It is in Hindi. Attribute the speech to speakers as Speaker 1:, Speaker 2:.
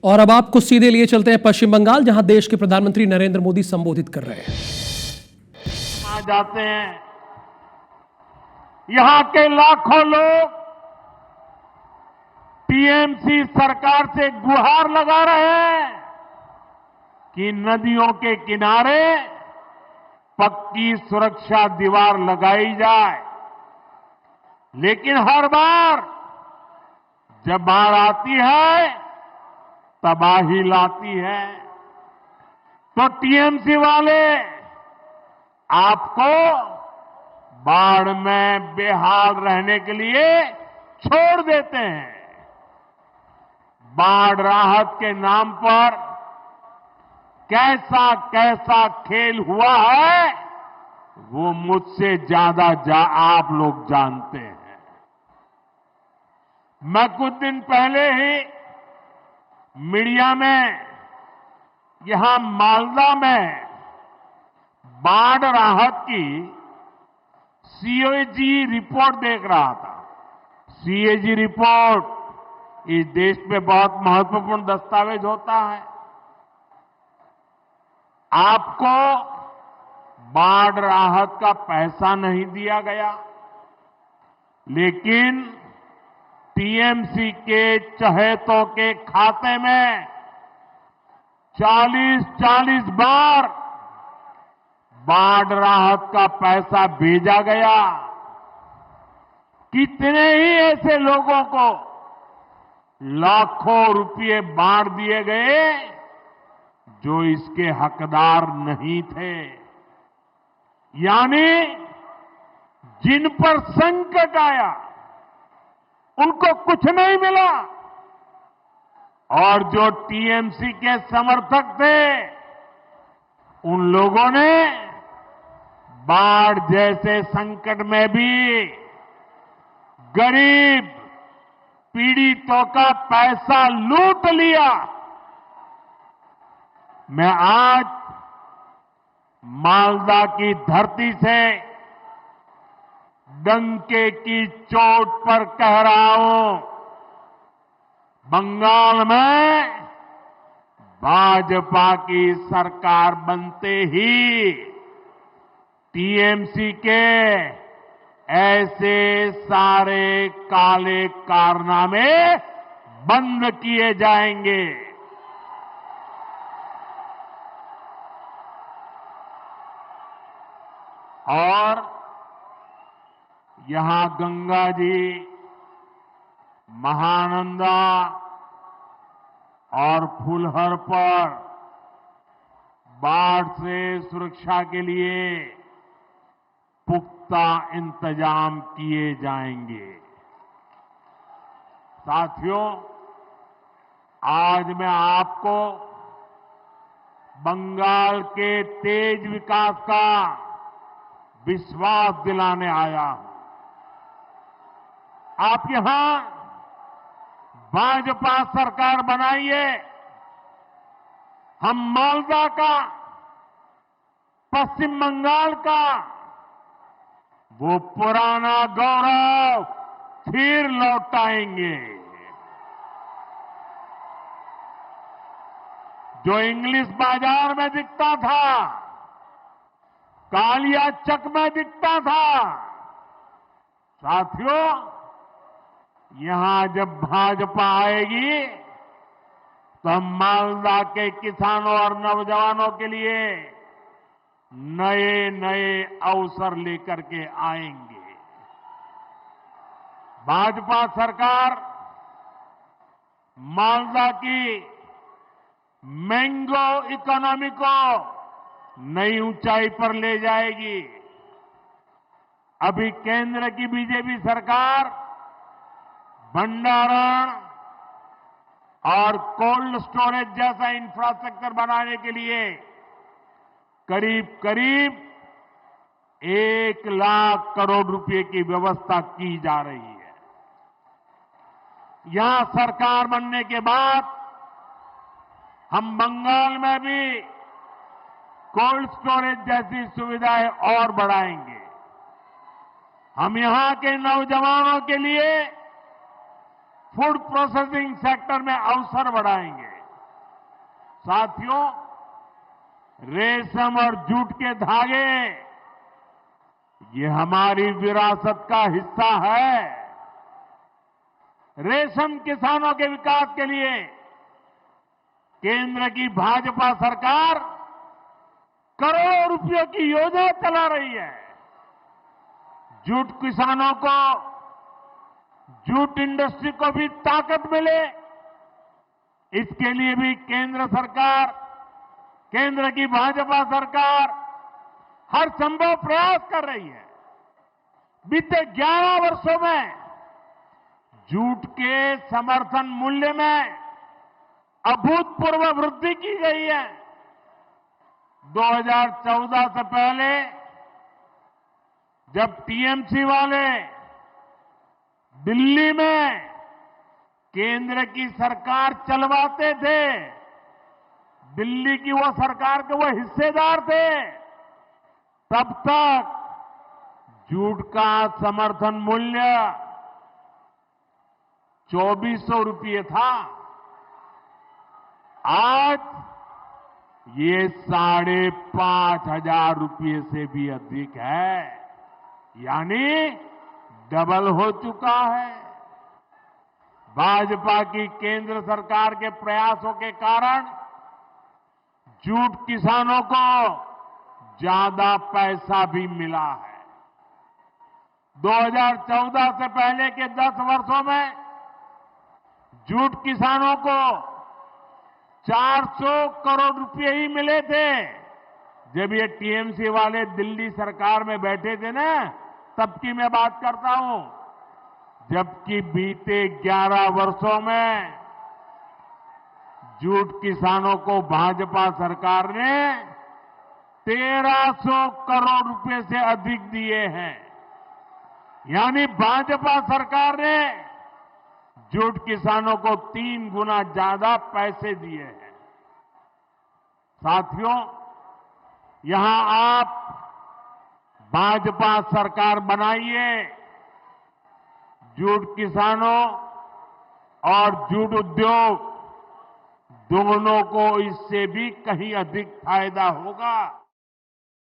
Speaker 1: और अब आपको सीधे लिए चलते हैं पश्चिम बंगाल, जहां देश के प्रधानमंत्री नरेंद्र मोदी संबोधित कर रहे हैं।
Speaker 2: आ जाते हैं, यहां के लाखों लोग टीएमसी सरकार से गुहार लगा रहे हैं कि नदियों के किनारे पक्की सुरक्षा दीवार लगाई जाए। लेकिन हर बार जब बाढ़ आती है, तबाही लाती है। तो टीएमसी वाले आपको बाढ़ में बेहाल रहने के लिए छोड़ देते हैं। बाढ़ राहत के नाम पर कैसा कैसा खेल हुआ है, वो मुझसे ज्यादा आप लोग जानते हैं। मैं कुछ दिन पहले ही मीडिया में यहां मालदा में बाढ़ राहत की सीएजी रिपोर्ट देख रहा था। सीएजी रिपोर्ट इस देश में बहुत महत्वपूर्ण दस्तावेज होता है। आपको बाढ़ राहत का पैसा नहीं दिया गया, लेकिन टीएमसी के चहेतों के खाते में 40-40 बार बाढ़ राहत का पैसा भेजा गया। कितने ही ऐसे लोगों को लाखों रुपए बांट दिए गए जो इसके हकदार नहीं थे। यानी जिन पर संकट आया उनको कुछ नहीं मिला, और जो टीएमसी के समर्थक थे उन लोगों ने बाढ़ जैसे संकट में भी गरीब पीड़ितों का पैसा लूट लिया। मैं आज मालदा की धरती से डंके की चोट पर कह रहा हूं, बंगाल में भाजपा की सरकार बनते ही टीएमसी के ऐसे सारे काले कारनामे बंद किए जाएंगे। और यहां गंगा जी, महानंदा और फुलहर पर बाढ़ से सुरक्षा के लिए पुख्ता इंतजाम किए जाएंगे। साथियों, आज मैं आपको बंगाल के तेज विकास का विश्वास दिलाने आया हूं। आप यहां भाजपा सरकार बनाइए, हम मालदा का, पश्चिम बंगाल का वो पुराना गौरव फिर लौटाएंगे। जो इंग्लिश बाजार में दिखता था, कालिया चक में दिखता था, साथियों यहां जब भाजपा आएगी तो हम मालदा के किसानों और नौजवानों के लिए नए नए अवसर लेकर के आएंगे। भाजपा सरकार मालदा की मैंगो इकोनॉमी को नई ऊंचाई पर ले जाएगी। अभी केंद्र की बीजेपी सरकार भंडारण और कोल्ड स्टोरेज जैसा इंफ्रास्ट्रक्चर बनाने के लिए करीब करीब 1 लाख करोड़ रुपए की व्यवस्था की जा रही है। यहां सरकार बनने के बाद हम बंगाल में भी कोल्ड स्टोरेज जैसी सुविधाएं और बढ़ाएंगे। हम यहां के नौजवानों के लिए फूड प्रोसेसिंग सेक्टर में अवसर बढ़ाएंगे। साथियों, रेशम और जूट के धागे ये हमारी विरासत का हिस्सा है। रेशम किसानों के विकास के लिए केंद्र की भाजपा सरकार करोड़ों रुपयों की योजना चला रही है। जूट किसानों को, जूट इंडस्ट्री को भी ताकत मिले, इसके लिए भी केंद्र सरकार, केंद्र की भाजपा सरकार हर संभव प्रयास कर रही है। बीते 11 वर्षों में जूट के समर्थन मूल्य में अभूतपूर्व वृद्धि की गई है। 2014 से पहले जब टीएमसी वाले दिल्ली में केंद्र की सरकार चलवाते थे, दिल्ली की वो सरकार के वो हिस्सेदार थे, तब तक जूट का समर्थन मूल्य 2400 रुपये था। आज ये 5,500 रुपये से भी अधिक है, यानी डबल हो चुका है। भाजपा की केंद्र सरकार के प्रयासों के कारण जूट किसानों को ज्यादा पैसा भी मिला है। 2014 से पहले के 10 वर्षों में जूट किसानों को 400 करोड़ रुपए ही मिले थे। जब ये टीएमसी वाले दिल्ली सरकार में बैठे थे ना, तब की मैं बात करता हूं। जबकि बीते 11 वर्षों में जूट किसानों को भाजपा सरकार ने 1300 करोड़ रुपए से अधिक दिए हैं। यानी भाजपा सरकार ने जूट किसानों को 3 गुना ज्यादा पैसे दिए हैं। साथियों, यहां आप भाजपा सरकार बनाइए, जूट किसानों और जूट उद्योग दोनों को इससे भी कहीं अधिक फायदा होगा।